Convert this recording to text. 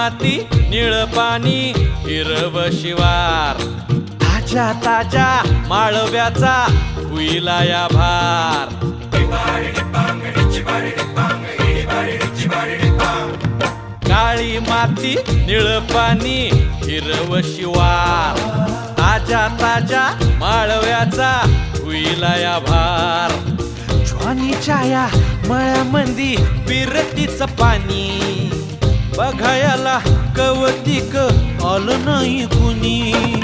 माती निळ पाणी हिरव शिवार ताज्या ताज्या माळव्याचा हुईला या भार काळी माती निळ पाणी हिरव शिवार ताज्या ताज्या माळव्याचा हुईला या भार ज्वानीच्या या मळ्यामंदी बिरतीच पाणी बघायला कवतिक आलं नाही कुणी